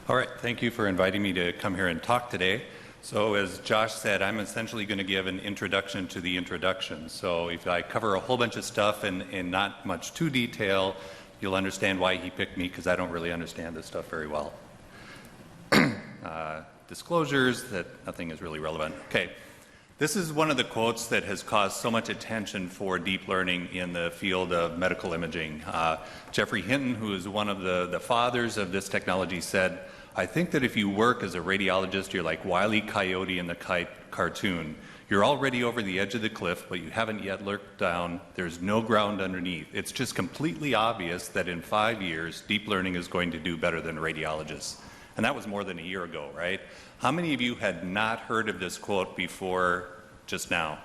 All right, thank you for inviting me to come here and talk today. So as Josh said, I'm essentially going to give an introduction to the introduction. So if I cover a whole bunch of stuff in not much too detail, you'll understand why he picked me, because I don't really understand this stuff very well. Disclosures that nothing is really relevant. Okay, this is one of the quotes that has caused so much attention for deep learning in the field of medical imaging. Geoffrey Hinton, who is one of the fathers of this technology, said, "I think that if you work as a radiologist, you're like Wile E. Coyote in the cartoon. You're already over the edge of the cliff, but you haven't yet looked down. There's no ground underneath. It's just completely obvious that in 5 years, deep learning is going to do better than radiologists." And that was more than a year ago, right? How many of you had not heard of this quote before just now?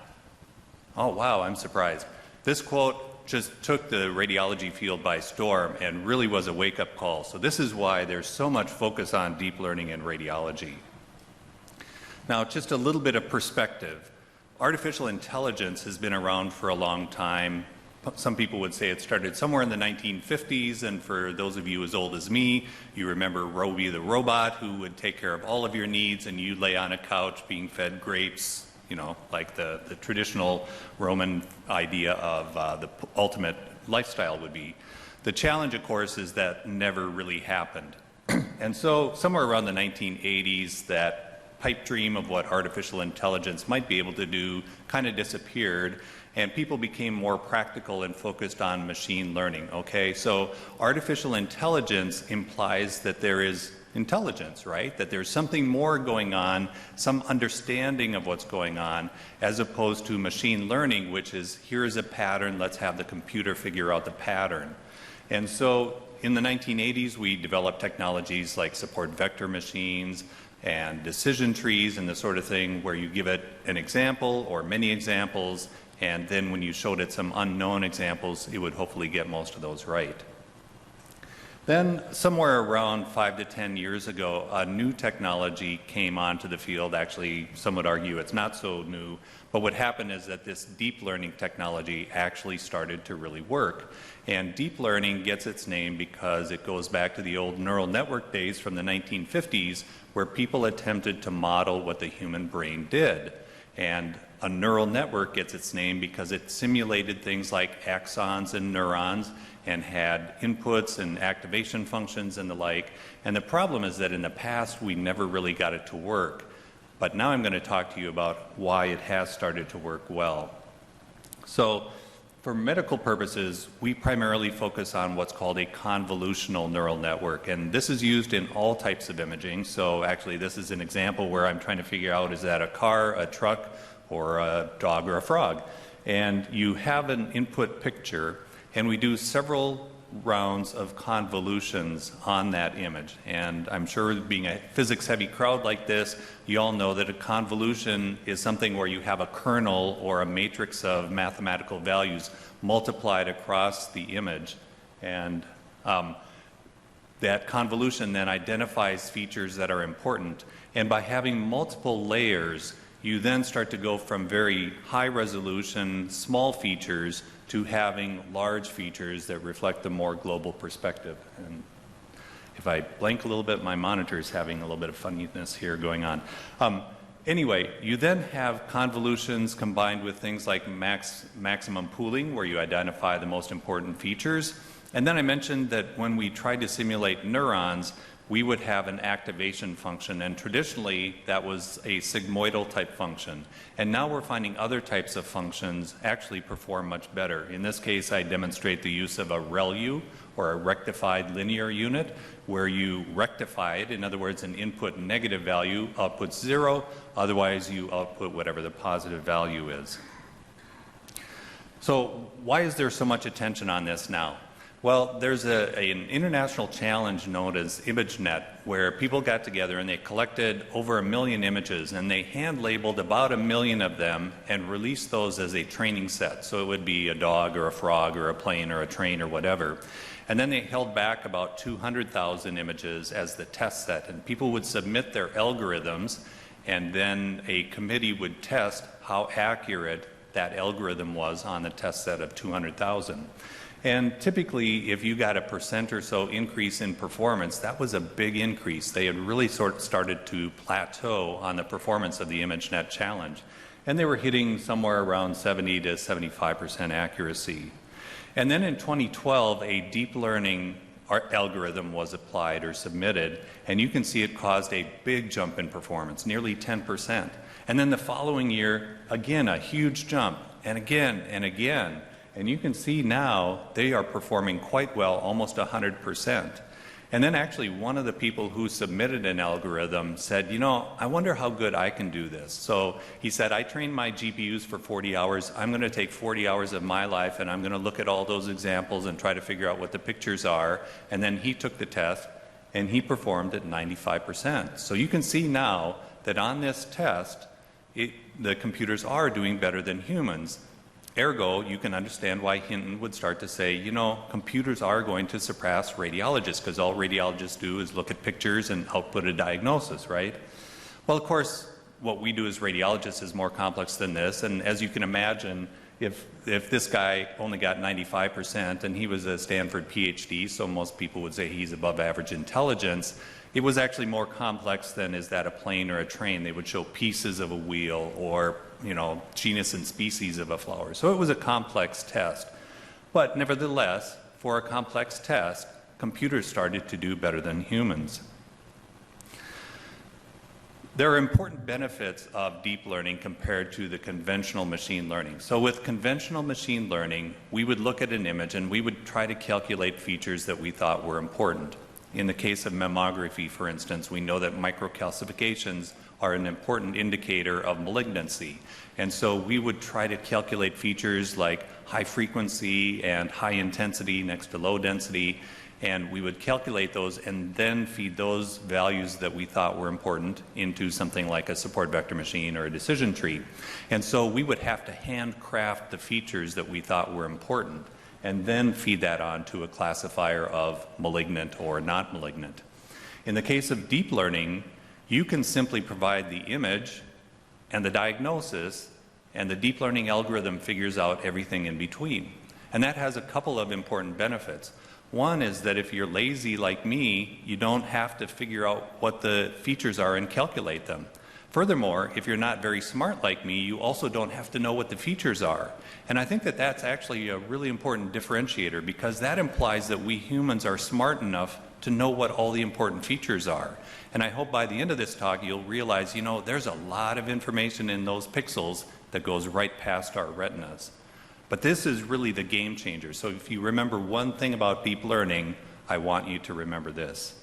Oh, wow, I'm surprised. This quote just took the radiology field by storm and really was a wake-up call. So this is why there's so much focus on deep learning in radiology. Now, just a little bit of perspective. Artificial intelligence has been around for a long time. Some people would say it started somewhere in the 1950s, and for those of you as old as me, you remember Roby the robot, who would take care of all of your needs, and you lay on a couch being fed grapes, you know, like the traditional Roman idea of the ultimate lifestyle would be. The challenge, of course, is that never really happened. And so somewhere around the 1980s, that pipe dream of what artificial intelligence might be able to do kind of disappeared, and people became more practical and focused on machine learning, okay? So artificial intelligence implies that there is intelligence, right? That there's something more going on, some understanding of what's going on, as opposed to machine learning, which is, here is a pattern, let's have the computer figure out the pattern. And so in the 1980s, we developed technologies like support vector machines and decision trees and the sort of thing where you give it an example or many examples, and then when you showed it some unknown examples, it would hopefully get most of those right. Then somewhere around 5 to 10 years ago, a new technology came onto the field. Actually, some would argue it's not so new, but what happened is that this deep learning technology actually started to really work. And deep learning gets its name because it goes back to the old neural network days from the 1950s, where people attempted to model what the human brain did. And a neural network gets its name because it simulated things like axons and neurons and had inputs and activation functions and the like. And the problem is that in the past, we never really got it to work. But now I'm going to talk to you about why it has started to work well. So for medical purposes, we primarily focus on what's called a convolutional neural network. And this is used in all types of imaging. So actually, this is an example where I'm trying to figure out, is that a car, a truck, or a dog or a frog? And you have an input picture, and we do several rounds of convolutions on that image. And I'm sure, being a physics-heavy crowd like this, you all know that a convolution is something where you have a kernel or a matrix of mathematical values multiplied across the image. And that convolution then identifies features that are important. And by having multiple layers, you then start to go from very high resolution, small features to having large features that reflect the more global perspective. And if I blank a little bit, my monitor is having a little bit of funniness here going on. Anyway, you then have convolutions combined with things like maximum pooling, where you identify the most important features. And then I mentioned that when we tried to simulate neurons, we would have an activation function, and traditionally that was a sigmoidal type function. And now we're finding other types of functions actually perform much better. In this case, I demonstrate the use of a ReLU, or a rectified linear unit, where you rectify it. In other words, an input negative value outputs 0, otherwise you output whatever the positive value is. So why is there so much attention on this now? Well, there's an international challenge known as ImageNet, where people got together and they collected over 1 million images, and they hand-labeled about 1 million of them and released those as a training set. So it would be a dog or a frog or a plane or a train or whatever. And then they held back about 200,000 images as the test set, and people would submit their algorithms, and then a committee would test how accurate that algorithm was on the test set of 200,000. And typically, if you got a % or so increase in performance, that was a big increase. They had really sort of started to plateau on the performance of the ImageNet challenge. And they were hitting somewhere around 70 to 75% accuracy. And then in 2012, a deep learning algorithm was applied or submitted, and you can see it caused a big jump in performance, nearly 10%. And then the following year, again, a huge jump, and again, and again. And you can see now they are performing quite well, almost 100%. And then actually one of the people who submitted an algorithm said, you know, I wonder how good I can do this. So he said, I trained my GPUs for 40 hours. I'm going to take 40 hours of my life and I'm going to look at all those examples and try to figure out what the pictures are. And then he took the test and he performed at 95%. So you can see now that on this test, the computers are doing better than humans. Ergo, you can understand why Hinton would start to say, you know, computers are going to surpass radiologists because all radiologists do is look at pictures and output a diagnosis, right? Well, of course, what we do as radiologists is more complex than this. And as you can imagine, if this guy only got 95% and he was a Stanford Ph.D., so most people would say he's above average intelligence, it was actually more complex than is that a plane or a train. They would show pieces of a wheel or, you know, genus and species of a flower. So it was a complex test. But nevertheless, for a complex test, computers started to do better than humans. There are important benefits of deep learning compared to the conventional machine learning. So with conventional machine learning, we would look at an image and we would try to calculate features that we thought were important. In the case of mammography, for instance, we know that microcalcifications are an important indicator of malignancy. And so we would try to calculate features like high frequency and high intensity next to low density, and we would calculate those and then feed those values that we thought were important into something like a support vector machine or a decision tree. And so we would have to handcraft the features that we thought were important and then feed that on to a classifier of malignant or not malignant. In the case of deep learning, you can simply provide the image and the diagnosis, and the deep learning algorithm figures out everything in between. And that has a couple of important benefits. One is that if you're lazy like me, you don't have to figure out what the features are and calculate them. Furthermore, if you're not very smart like me, you also don't have to know what the features are. And I think that that's actually a really important differentiator, because that implies that we humans are smart enough to know what all the important features are. And I hope by the end of this talk you'll realize, you know, there's a lot of information in those pixels that goes right past our retinas. But this is really the game changer. So if you remember one thing about deep learning, I want you to remember this.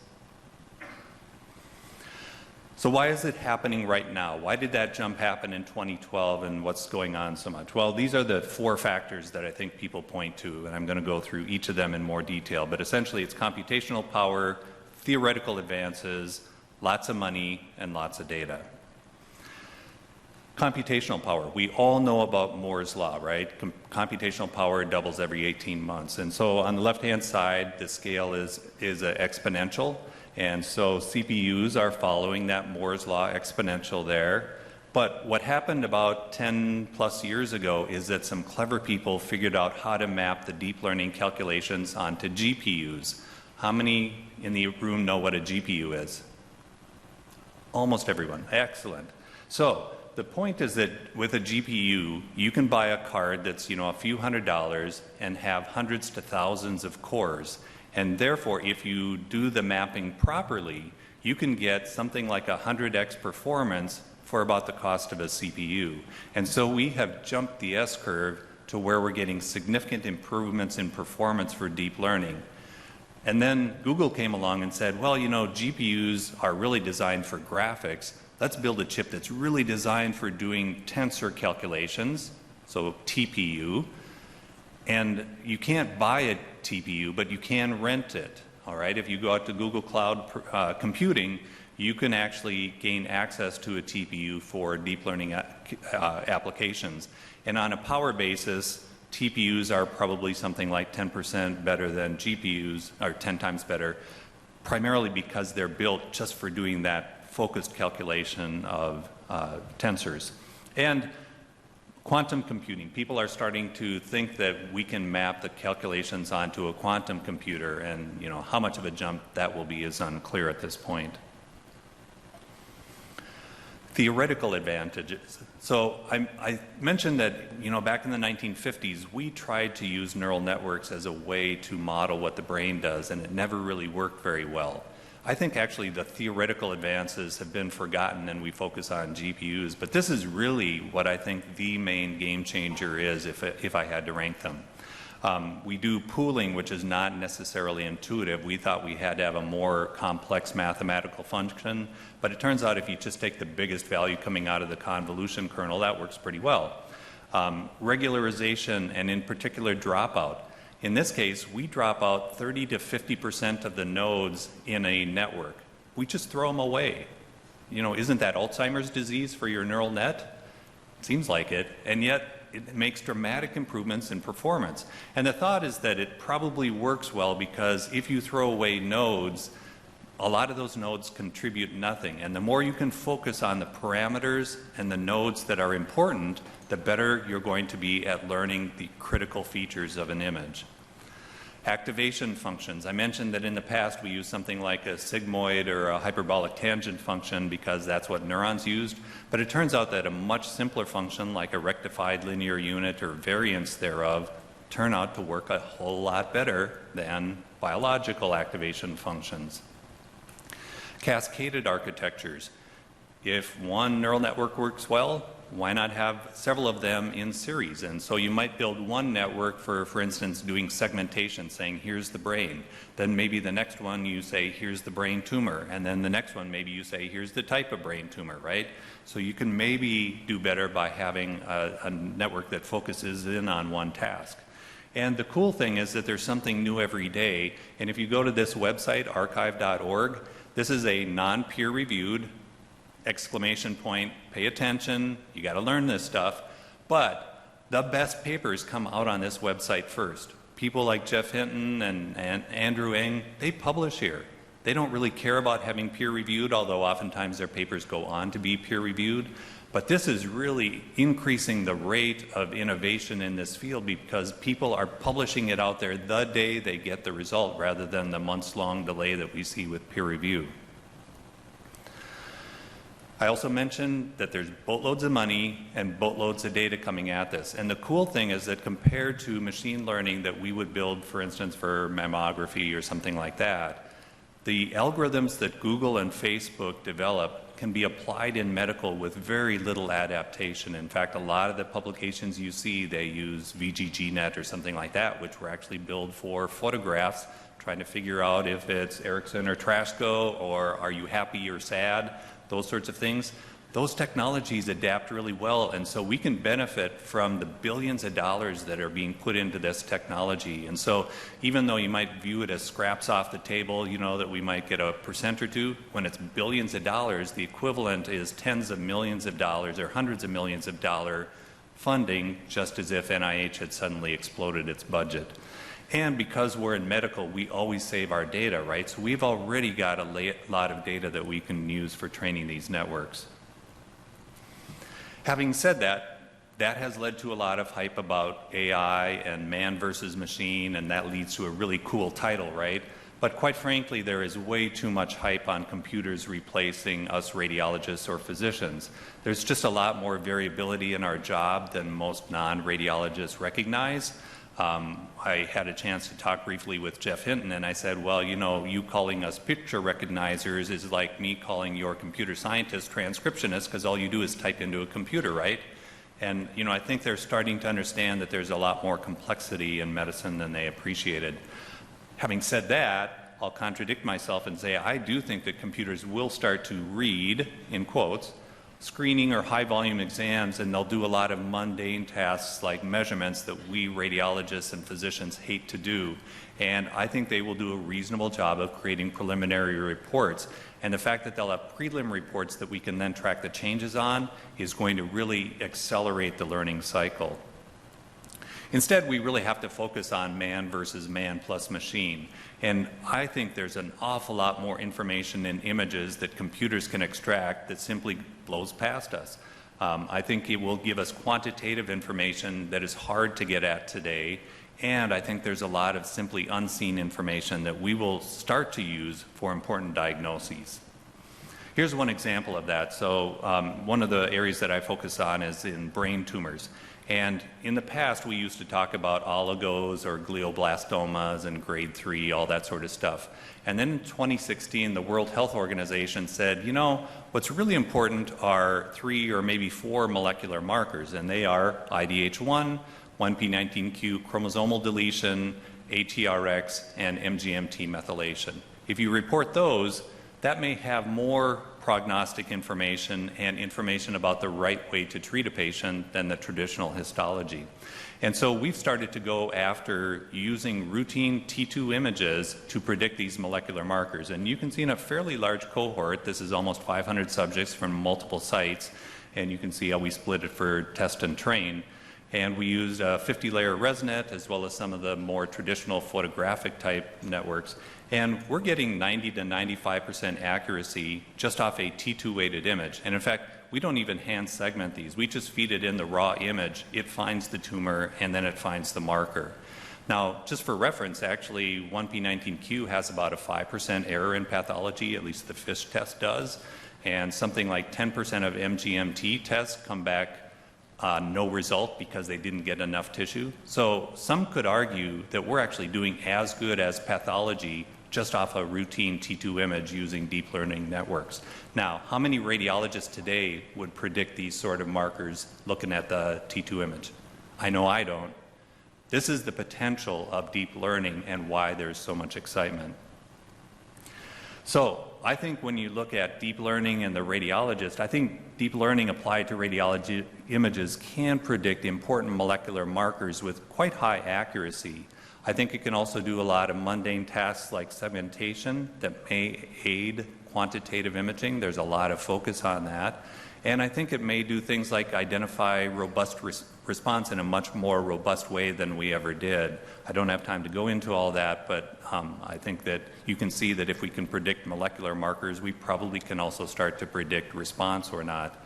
So why is it happening right now? Why did that jump happen in 2012 and what's going on so much? Well, these are the 4 factors that I think people point to, and I'm going to go through each of them in more detail. But essentially it's computational power, theoretical advances, lots of money, and lots of data. Computational power. We all know about Moore's law, right? Computational power doubles every 18 months. And so on the left-hand side, the scale is exponential. And so CPUs are following that Moore's law exponential there. But what happened about 10 plus years ago is that some clever people figured out how to map the deep learning calculations onto GPUs. How many in the room know what a GPU is? Almost everyone. Excellent. So the point is that with a GPU, you can buy a card that's, you know, a few $100s and have hundreds to thousands of cores. And therefore, if you do the mapping properly, you can get something like 100x performance for about the cost of a CPU. And so we have jumped the S-curve to where we're getting significant improvements in performance for deep learning. And then Google came along and said, well, you know, GPUs are really designed for graphics. Let's build a chip that's really designed for doing tensor calculations, so TPU. And you can't buy a TPU, but you can rent it, all right? If you go out to Google Cloud Computing, you can actually gain access to a TPU for deep learning applications. And on a power basis, TPUs are probably something like 10% better than GPUs, or 10 times better, primarily because they're built just for doing that focused calculation of tensors. And Quantum computing. People are starting to think that we can map the calculations onto a quantum computer, and how much of a jump that will be is unclear at this point. Theoretical advantages. So I mentioned that back in the 1950s we tried to use neural networks as a way to model what the brain does, and it never really worked very well. I think actually the theoretical advances have been forgotten and we focus on GPUs, but this is really what I think the main game changer is if I had to rank them. We do pooling, which is not necessarily intuitive. We thought we had to have a more complex mathematical function, but it turns out if you just take the biggest value coming out of the convolution kernel, that works pretty well. Regularization, and in particular dropout. In this case, we drop out 30 to 50% of the nodes in a network. We just throw them away. Isn't that Alzheimer's disease for your neural net? Seems like it, and yet it makes dramatic improvements in performance. And the thought is that it probably works well because if you throw away nodes, a lot of those nodes contribute nothing. And the more you can focus on the parameters and the nodes that are important, the better you're going to be at learning the critical features of an image. Activation functions. I mentioned that in the past we used something like a sigmoid or a hyperbolic tangent function because that's what neurons used, but it turns out that a much simpler function like a rectified linear unit or variants thereof turn out to work a whole lot better than biological activation functions. Cascaded architectures. If one neural network works well, why not have several of them in series? And so you might build one network for instance, doing segmentation, saying here's the brain. Then maybe the next one you say here's the brain tumor. And then the next one maybe you say here's the type of brain tumor, right? So you can maybe do better by having a network that focuses in on one task. And the cool thing is that there's something new every day. And if you go to this website, archive.org, this is a non-peer-reviewed exclamation point, pay attention, you got to learn this stuff, but the best papers come out on this website first. People like Jeff Hinton and Andrew Ng, they publish here. They don't really care about having peer-reviewed, although oftentimes their papers go on to be peer-reviewed. But this is really increasing the rate of innovation in this field because people are publishing it out there the day they get the result rather than the months-long delay that we see with peer review. I also mentioned that there's boatloads of money and boatloads of data coming at this. And the cool thing is that compared to machine learning that we would build, for instance, for mammography or something like that, the algorithms that Google and Facebook develop can be applied in medical with very little adaptation. In fact, a lot of the publications you see, they use VGGNet or something like that, which were actually built for photographs, trying to figure out if it's Erickson or Trashco, or are you happy or sad, those sorts of things. Those technologies adapt really well, and so we can benefit from the billions of dollars that are being put into this technology. And so even though you might view it as scraps off the table, that we might get a % or two, when it's billions of dollars, the equivalent is tens of millions of dollars or hundreds of millions of dollar funding, just as if NIH had suddenly exploded its budget. And because we're in medical, we always save our data, right? So we've already got a lot of data that we can use for training these networks. Having said that, that has led to a lot of hype about AI and man versus machine, and that leads to a really cool title, right? But quite frankly, there is way too much hype on computers replacing us radiologists or physicians. There's just a lot more variability in our job than most non-radiologists recognize. I had a chance to talk briefly with Jeff Hinton, and I said, well, you calling us picture recognizers is like me calling your computer scientist transcriptionist, because all you do is type into a computer, right? And, I think they're starting to understand that there's a lot more complexity in medicine than they appreciated. Having said that, I'll contradict myself and say I do think that computers will start to read, in quotes, screening or high volume exams, and they'll do a lot of mundane tasks like measurements that we radiologists and physicians hate to do. And I think they will do a reasonable job of creating preliminary reports. And the fact that they'll have prelim reports that we can then track the changes on is going to really accelerate the learning cycle. Instead, we really have to focus on man versus man plus machine. And I think there's an awful lot more information in images that computers can extract that simply blows past us. I think it will give us quantitative information that is hard to get at today, and I think there's a lot of simply unseen information that we will start to use for important diagnoses. Here's one example of that. So one of the areas that I focus on is in brain tumors. And in the past, we used to talk about oligos or glioblastomas and grade 3, all that sort of stuff. And then in 2016, the World Health Organization said, you know, what's really important are 3 or maybe 4 molecular markers, and they are IDH1, 1p19q chromosomal deletion, ATRX, and MGMT methylation. If you report those, that may have more prognostic information and information about the right way to treat a patient than the traditional histology. And so we've started to go after using routine T2 images to predict these molecular markers. And you can see in a fairly large cohort, this is almost 500 subjects from multiple sites, and you can see how we split it for test and train. And we used a 50-layer ResNet as well as some of the more traditional photographic type networks. And we're getting 90 to 95% accuracy just off a T2 weighted image. And in fact, we don't even hand segment these. We just feed it in the raw image. It finds the tumor and then it finds the marker. Now, just for reference, actually 1p19q has about a 5% error in pathology, at least the FISH test does. And something like 10% of MGMT tests come back no result because they didn't get enough tissue. So some could argue that we're actually doing as good as pathology just off a routine T2 image using deep learning networks. Now, how many radiologists today would predict these sort of markers looking at the T2 image? I know I don't. This is the potential of deep learning and why there's so much excitement. So I think when you look at deep learning and the radiologist, I think deep learning applied to radiology images can predict important molecular markers with quite high accuracy. I think it can also do a lot of mundane tasks like segmentation that may aid quantitative imaging. There's a lot of focus on that. And I think it may do things like identify robust response in a much more robust way than we ever did. I don't have time to go into all that, but I think that you can see that if we can predict molecular markers, we probably can also start to predict response or not.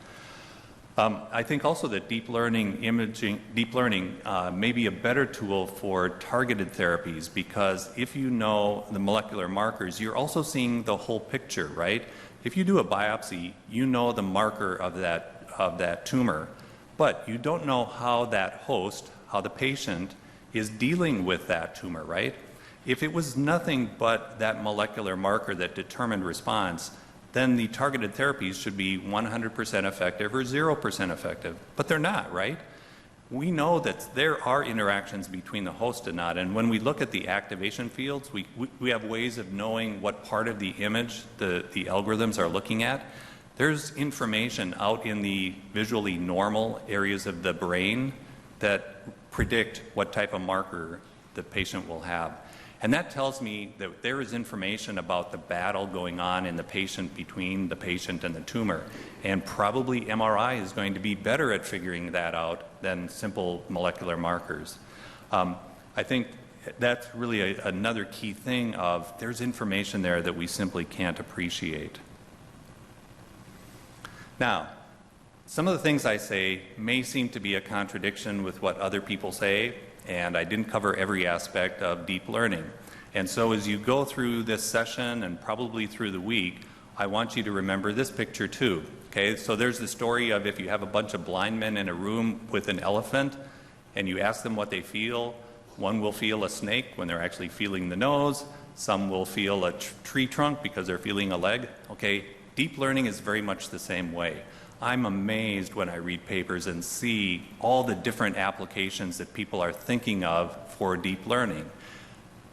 I think also that deep learning may be a better tool for targeted therapies, because if you know the molecular markers, you're also seeing the whole picture, right? If you do a biopsy, you know the marker of that tumor, but you don't know how that host, how the patient is dealing with that tumor, right? If it was nothing but that molecular marker that determined response, then the targeted therapies should be 100% effective or 0% effective, but they're not, right? We know that there are interactions between the host and not, and when we look at the activation fields, we have ways of knowing what part of the image the algorithms are looking at. There's information out in the visually normal areas of the brain that predict what type of marker the patient will have. And that tells me that there is information about the battle going on in the patient, between the patient and the tumor. And probably MRI is going to be better at figuring that out than simple molecular markers. I think that's really another key thing of there's information there that we simply can't appreciate. Now, some of the things I say may seem to be a contradiction with what other people say, and I didn't cover every aspect of deep learning. And so as you go through this session and probably through the week, I want you to remember this picture too. Okay, so there's the story of if you have a bunch of blind men in a room with an elephant and you ask them what they feel, one will feel a snake when they're actually feeling the nose, some will feel a tree trunk because they're feeling a leg. Okay, deep learning is very much the same way. I'm amazed when I read papers and see all the different applications that people are thinking of for deep learning.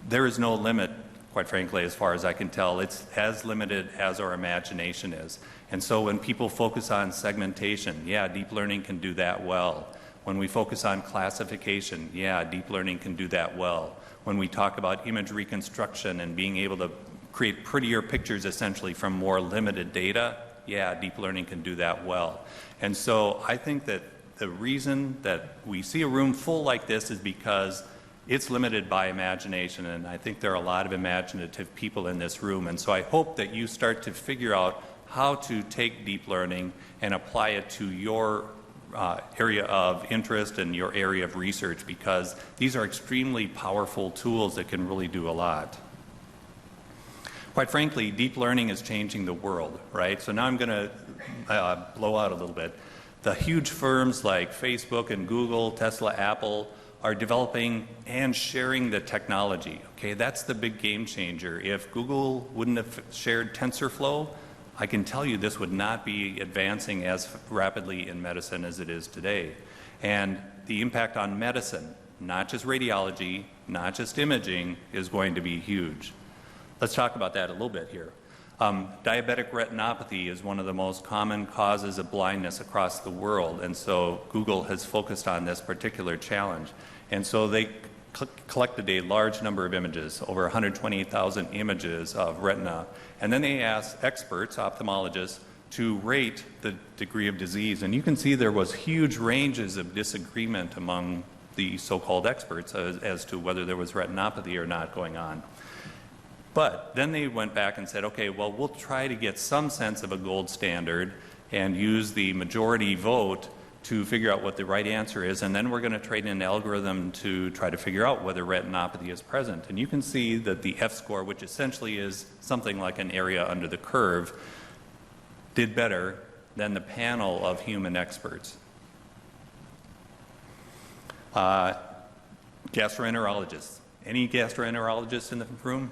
There is no limit, quite frankly, as far as I can tell. It's as limited as our imagination is. And so when people focus on segmentation, yeah, deep learning can do that well. When we focus on classification, yeah, deep learning can do that well. When we talk about image reconstruction and being able to create prettier pictures essentially from more limited data, yeah, deep learning can do that well. And so I think that the reason that we see a room full like this is because it's limited by imagination, and I think there are a lot of imaginative people in this room. And so I hope that you start to figure out how to take deep learning and apply it to your area of interest and your area of research, because these are extremely powerful tools that can really do a lot. Quite frankly, deep learning is changing the world, right? So now I'm going to blow out a little bit. The huge firms like Facebook and Google, Tesla, Apple are developing and sharing the technology. Okay, that's the big game changer. If Google wouldn't have shared TensorFlow, I can tell you this would not be advancing as rapidly in medicine as it is today. And the impact on medicine, not just radiology, not just imaging, is going to be huge. Let's talk about that a little bit here. Diabetic retinopathy is one of the most common causes of blindness across the world, and so Google has focused on this particular challenge. And so they collected a large number of images, over 128,000 images of retina, and then they asked experts, ophthalmologists, to rate the degree of disease. And you can see there was huge ranges of disagreement among the so-called experts as to whether there was retinopathy or not going on. But then they went back and said, okay, well, we'll try to get some sense of a gold standard and use the majority vote to figure out what the right answer is, and then we're going to train an algorithm to try to figure out whether retinopathy is present. And you can see that the F-score, which essentially is something like an area under the curve, did better than the panel of human experts. Gastroenterologists. Any gastroenterologists in the room?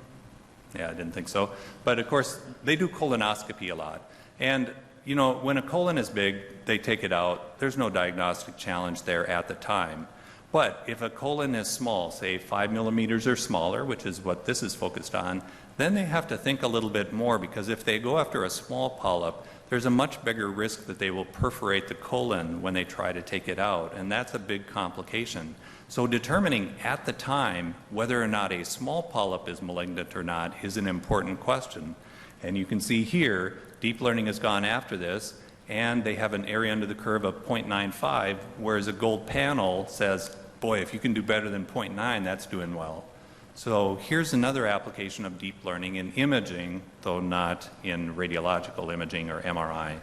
Yeah, I didn't think so. But of course, they do colonoscopy a lot. And you know, when a colon is big, they take it out. There's no diagnostic challenge there at the time. But if a colon is small, say 5 millimeters or smaller, which is what this is focused on, then they have to think a little bit more, because if they go after a small polyp, there's a much bigger risk that they will perforate the colon when they try to take it out, and that's a big complication. So determining at the time whether or not a small polyp is malignant or not is an important question. And you can see here, deep learning has gone after this, and they have an area under the curve of 0.95, whereas a gold panel says, boy, if you can do better than 0.9, that's doing well. So here's another application of deep learning in imaging, though not in radiological imaging or MRI.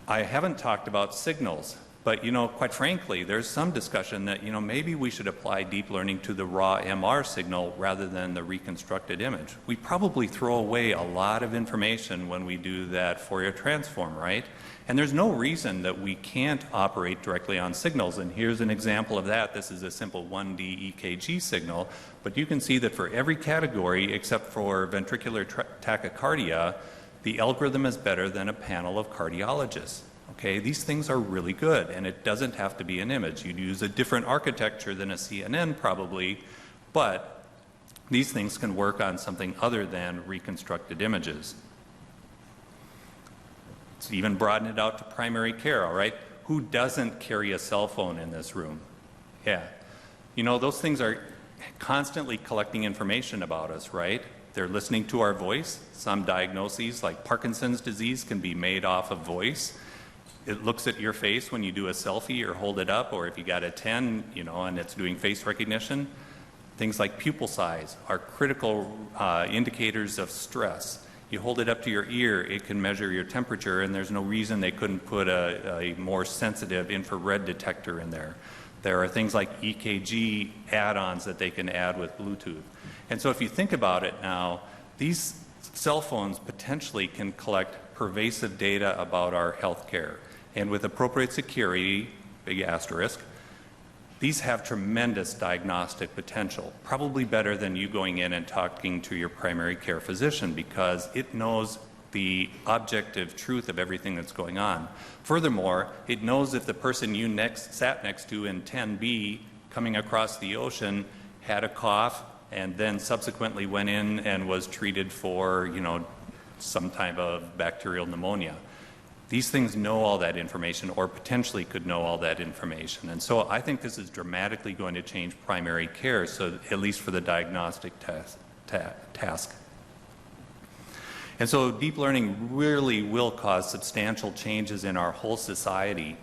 I haven't talked about signals, but you know, quite frankly, there's some discussion that maybe we should apply deep learning to the raw MR signal rather than the reconstructed image. We probably throw away a lot of information when we do that Fourier transform, right? And there's no reason that we can't operate directly on signals. And here's an example of that. This is a simple 1D EKG signal, but you can see that for every category except for ventricular tachycardia, the algorithm is better than a panel of cardiologists. Okay, these things are really good, and it doesn't have to be an image. You'd use a different architecture than a CNN probably, but these things can work on something other than reconstructed images. Let's even broaden it out to primary care, all right? Who doesn't carry a cell phone in this room? Yeah. You know, those things are constantly collecting information about us, right? They're listening to our voice. Some diagnoses, like Parkinson's disease, can be made off of voice. It looks at your face when you do a selfie or hold it up, or if you got a 10, and it's doing face recognition. Things like pupil size are critical indicators of stress. You hold it up to your ear, it can measure your temperature, and there's no reason they couldn't put a more sensitive infrared detector in there. There are things like EKG add-ons that they can add with Bluetooth. And so if you think about it now, these cell phones potentially can collect pervasive data about our health care. And with appropriate security, big asterisk, these have tremendous diagnostic potential, probably better than you going in and talking to your primary care physician, because it knows the objective truth of everything that's going on. Furthermore, it knows if the person you sat next to in 10B coming across the ocean had a cough and then subsequently went in and was treated for, some type of bacterial pneumonia. These things know all that information, or potentially could know all that information. And so I think this is dramatically going to change primary care, so at least for the diagnostic task. And so deep learning really will cause substantial changes in our whole society.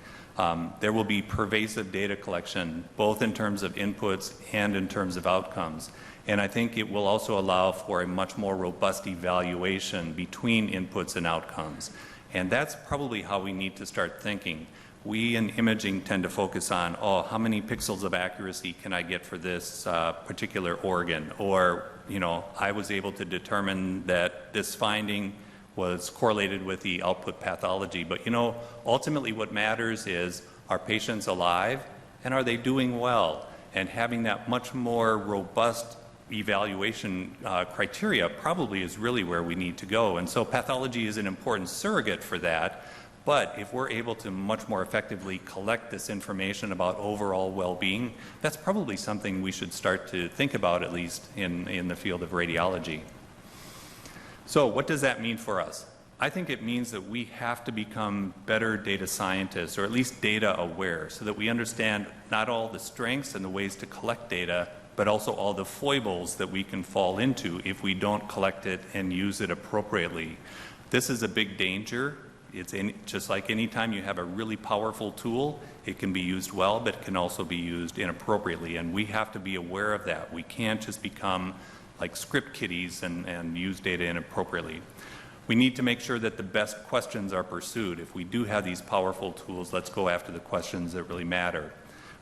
There will be pervasive data collection, both in terms of inputs and in terms of outcomes. And I think it will also allow for a much more robust evaluation between inputs and outcomes. And that's probably how we need to start thinking. We in imaging tend to focus on, oh, how many pixels of accuracy can I get for this particular organ? Or, you know, I was able to determine that this finding was correlated with the output pathology. But, you know, ultimately what matters is, are patients alive and are they doing well? And having that much more robust evaluation criteria probably is really where we need to go. And so pathology is an important surrogate for that. But if we're able to much more effectively collect this information about overall well-being, that's probably something we should start to think about, at least in the field of radiology. So what does that mean for us? I think it means that we have to become better data scientists, or at least data aware, so that we understand not all the strengths and the ways to collect data, but also all the foibles that we can fall into if we don't collect it and use it appropriately. This is a big danger. It's just like any time you have a really powerful tool, it can be used well, but it can also be used inappropriately, and we have to be aware of that. We can't just become like script kiddies and use data inappropriately. We need to make sure that the best questions are pursued. If we do have these powerful tools, let's go after the questions that really matter.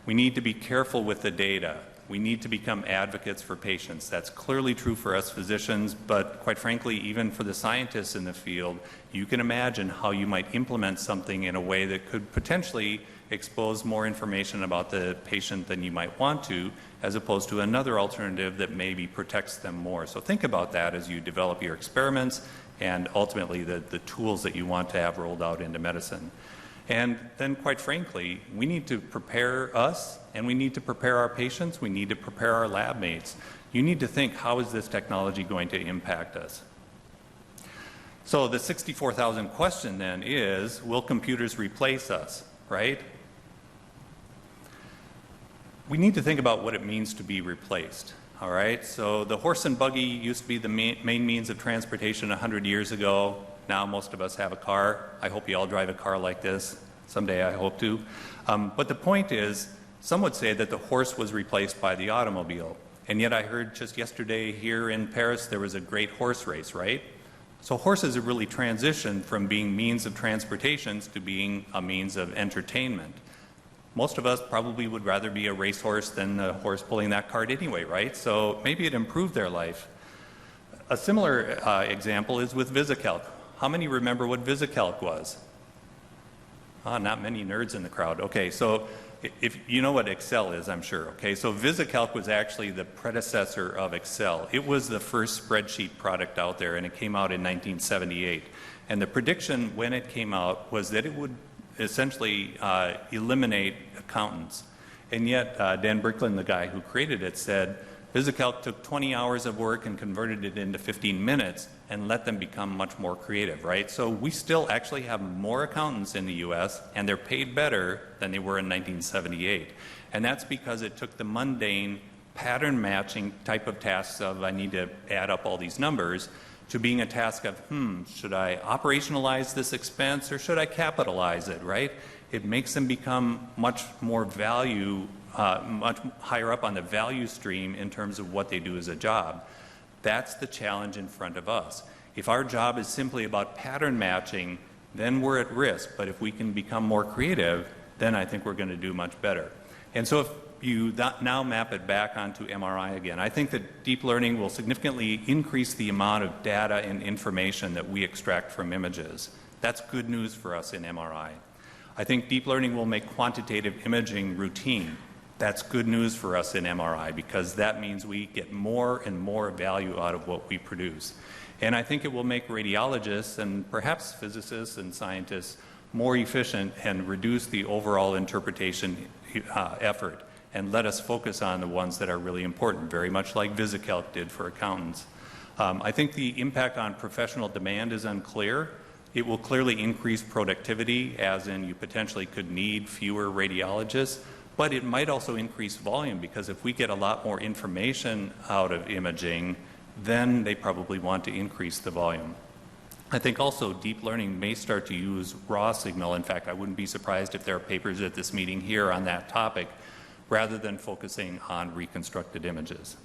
We need to be careful with the data. We need to become advocates for patients. That's clearly true for us physicians, but quite frankly, even for the scientists in the field, you can imagine how you might implement something in a way that could potentially expose more information about the patient than you might want to, as opposed to another alternative that maybe protects them more. So think about that as you develop your experiments and ultimately the tools that you want to have rolled out into medicine. And then, quite frankly, we need to prepare us, and we need to prepare our patients, we need to prepare our lab mates. You need to think, how is this technology going to impact us? So the 64,000 question then is, will computers replace us, right? We need to think about what it means to be replaced. All right, so the horse and buggy used to be the main means of transportation 100 years ago. Now most of us have a car. I hope you all drive a car like this. Someday I hope to. But the point is, some would say that the horse was replaced by the automobile. And yet I heard just yesterday here in Paris there was a great horse race, right? So horses have really transitioned from being means of transportation to being a means of entertainment. Most of us probably would rather be a racehorse than a horse pulling that cart anyway, right? So maybe it improved their life. A similar example is with Visicalc. How many remember what Visicalc was? Not many nerds in the crowd. Okay, so if you know what Excel is, I'm sure. Okay, so Visicalc was actually the predecessor of Excel. It was the first spreadsheet product out there, and it came out in 1978. And the prediction when it came out was that it would essentially eliminate accountants. And yet Dan Bricklin, the guy who created it, said Visicalc took 20 hours of work and converted it into 15 minutes and let them become much more creative, right? So we still actually have more accountants in the US, and they're paid better than they were in 1978. And that's because it took the mundane pattern matching type of tasks of I need to add up all these numbers to being a task of, should I operationalize this expense or should I capitalize it, right? It makes them become much more much higher up on the value stream in terms of what they do as a job. That's the challenge in front of us. If our job is simply about pattern matching, then we're at risk. But if we can become more creative, then I think we're going to do much better. And so if you now map it back onto MRI again, I think that deep learning will significantly increase the amount of data and information that we extract from images. That's good news for us in MRI. I think deep learning will make quantitative imaging routine. That's good news for us in MRI because that means we get more and more value out of what we produce. And I think it will make radiologists and perhaps physicists and scientists more efficient and reduce the overall interpretation effort and let us focus on the ones that are really important, very much like Visicalc did for accountants. I think the impact on professional demand is unclear. It will clearly increase productivity, as in you potentially could need fewer radiologists, but it might also increase volume because if we get a lot more information out of imaging, then they probably want to increase the volume. I think also deep learning may start to use raw signal. In fact, I wouldn't be surprised if there are papers at this meeting here on that topic, rather than focusing on reconstructed images.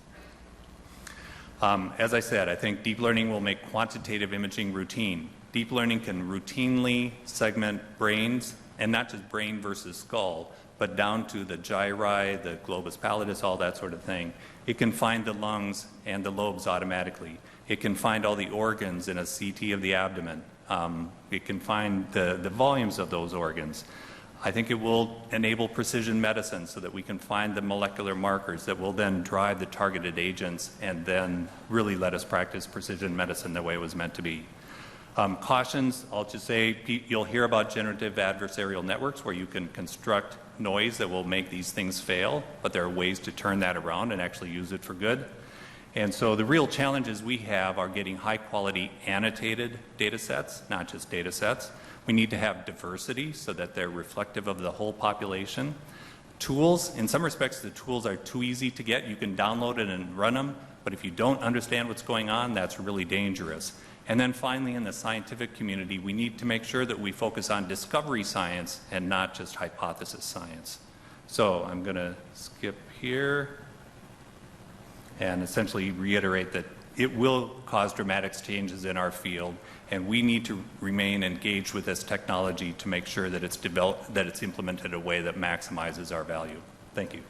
As I said, I think deep learning will make quantitative imaging routine. Deep learning can routinely segment brains, and not just brain versus skull, but down to the gyri, the globus pallidus, all that sort of thing. It can find the lungs and the lobes automatically. It can find all the organs in a CT of the abdomen. It can find the volumes of those organs. I think it will enable precision medicine so that we can find the molecular markers that will then drive the targeted agents and then really let us practice precision medicine the way it was meant to be. Cautions, I'll just say you'll hear about generative adversarial networks where you can construct noise that will make these things fail, but there are ways to turn that around and actually use it for good. And so the real challenges we have are getting high quality annotated data sets, not just data sets. We need to have diversity so that they're reflective of the whole population. Tools, in some respects the tools are too easy to get. You can download it and run them, but if you don't understand what's going on, that's really dangerous. And then finally, in the scientific community, we need to make sure that we focus on discovery science and not just hypothesis science. So I'm going to skip here and essentially reiterate that it will cause dramatic changes in our field, and we need to remain engaged with this technology to make sure that it's developed, that it's implemented in a way that maximizes our value. Thank you.